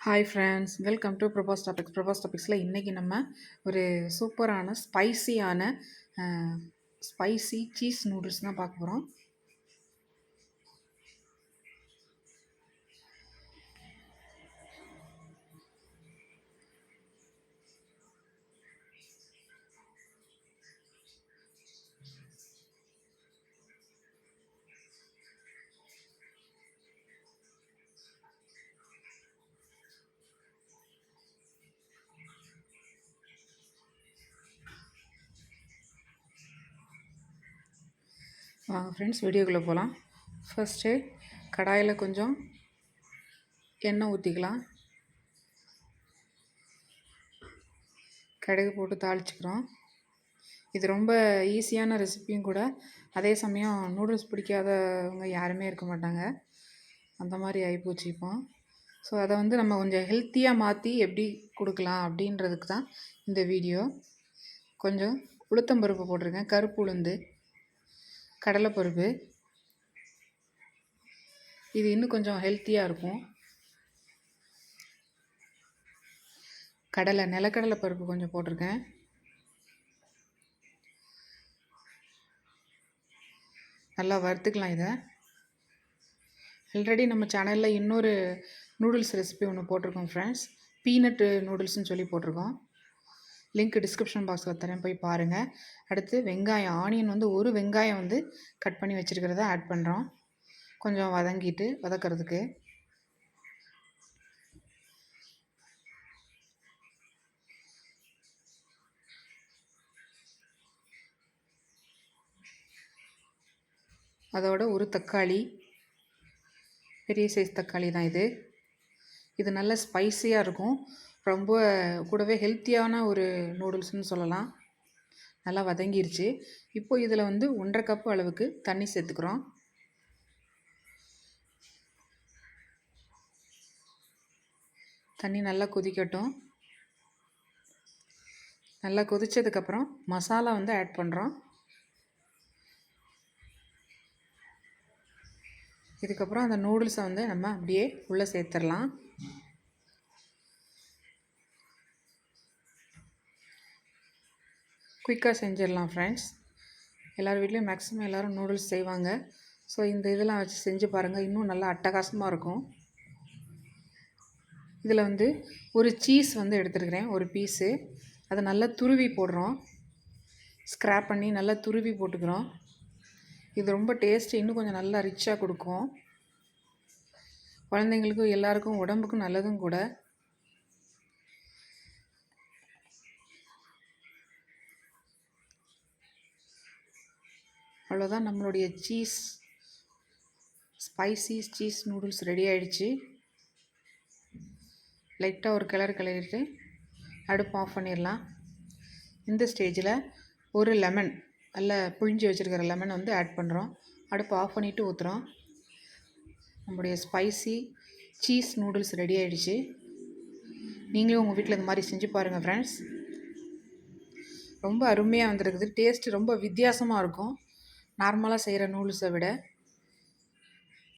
Hi friends, welcome to propose topics. Propose டாபிக்ஸில் இன்றைக்கி நம்ம ஒரு சூப்பரான ஸ்பைசி சீஸ் நூடுல்ஸ் தான் பார்க்க போகிறோம். வாங்க ஃப்ரெண்ட்ஸ், வீடியோக்குள்ளே போகலாம். ஃபஸ்ட்டு கடாயில் கொஞ்சம் எண்ணெய் ஊற்றிக்கலாம். கடுகு போட்டு தாளிச்சுக்கிறோம். இது ரொம்ப ஈஸியான ரெசிப்பியும் கூட. அதே சமயம் நூடுல்ஸ் பிடிக்காதவங்க யாருமே இருக்க மாட்டாங்க. அந்த மாதிரி ஆகிப்போச்சு இப்போ. ஸோ அதை நம்ம கொஞ்சம் ஹெல்த்தியாக மாற்றி எப்படி கொடுக்கலாம் அப்படின்றதுக்கு தான் இந்த வீடியோ. கொஞ்சம் உளுத்தம்பருப்பு போட்டிருக்கேன், கருப்பு உளுந்து, கடலைப்பருப்பு. இது இன்னும் கொஞ்சம் ஹெல்த்தியாக இருக்கும். நிலக்கடலை பருப்பு கொஞ்சம் போட்டிருக்கேன். நல்லா வறுத்துக்கலாம். இதை ஆல்ரெடி நம்ம சேனலில் இன்னொரு நூடுல்ஸ் ரெசிபி ஒன்று போட்டிருக்கோம் ஃப்ரெண்ட்ஸ். பீனட்டு நூடுல்ஸ்னு சொல்லி போட்டிருக்கோம். லிங்க் டிஸ்கிரிப்ஷன் பாக்ஸில் தரேன், போய் பாருங்கள். அடுத்து வெங்காயம், ஆனியன் ஒரு வெங்காயம் கட் பண்ணி வச்சுருக்கிறத ஆட் பண்ணுறோம். கொஞ்சம் வதக்கிறதுக்கு. அதோட ஒரு தக்காளி, பெரிய சைஸ் தக்காளி தான் இது. இது நல்ல ஸ்பைஸியாக இருக்கும். ரொம்ப கூடவே ஹெல்த்தியான ஒரு நூடுல்ஸ்னு சொல்லலாம். நல்லா வதங்கிருச்சு. இப்போ இதில் 1.5 கப்பு அளவுக்கு தண்ணி சேர்த்துக்கிறோம். தண்ணி நல்லா கொதிக்கட்டும். நல்லா கொதித்ததுக்கப்புறம் மசாலா ஆட் பண்ணுறோம். இதுக்கப்புறம் அந்த நூடுல்ஸை நம்ம அப்படியே உள்ளே சேர்த்துடலாம். குயிக்காக செஞ்சிடலாம் ஃப்ரெண்ட்ஸ். எல்லார் வீட்லேயும் மேக்ஸிமம் எல்லோரும் நூடுல்ஸ் செய்வாங்க. ஸோ இந்த இதெல்லாம் வச்சு செஞ்சு பாருங்கள், இன்னும் நல்லா அட்டகாசமாக இருக்கும். இதில் ஒரு சீஸ் எடுத்துருக்கிறேன், ஒரு பீஸு. அதை நல்லா துருவி போடுறோம். ஸ்க்ராப் பண்ணி நல்லா துருவி போட்டுக்கிறோம். இது ரொம்ப டேஸ்ட்டு இன்னும் கொஞ்சம் நல்லா ரிச்சாக கொடுக்கும். குழந்தைங்களுக்கும் எல்லாருக்கும் உடம்புக்கும் நல்லதும் கூட. அவ்வளோதான், நம்மளுடைய ஸ்பைசி சீஸ் நூடுல்ஸ் ரெடி ஆகிடுச்சு. லைட்டாக ஒரு கிளறிட்டு அடுப்பு ஆஃப் பண்ணிடலாம். இந்த ஸ்டேஜில் ஒரு லெமன், நல்லா புழிஞ்சு வச்சுருக்கிற லெமன் ஆட் பண்ணுறோம். அடுப்பு ஆஃப் பண்ணிவிட்டு ஊற்றுறோம். நம்முடைய ஸ்பைசி சீஸ் நூடுல்ஸ் ரெடி ஆகிடுச்சு. நீங்களும் உங்கள் வீட்டில் இந்த மாதிரி செஞ்சு பாருங்கள் ஃப்ரெண்ட்ஸ். ரொம்ப அருமையாக வந்துருக்குது. டேஸ்ட்டு ரொம்ப வித்தியாசமாக இருக்கும் நார்மலாக செய்கிற நூடுல்ஸை விட.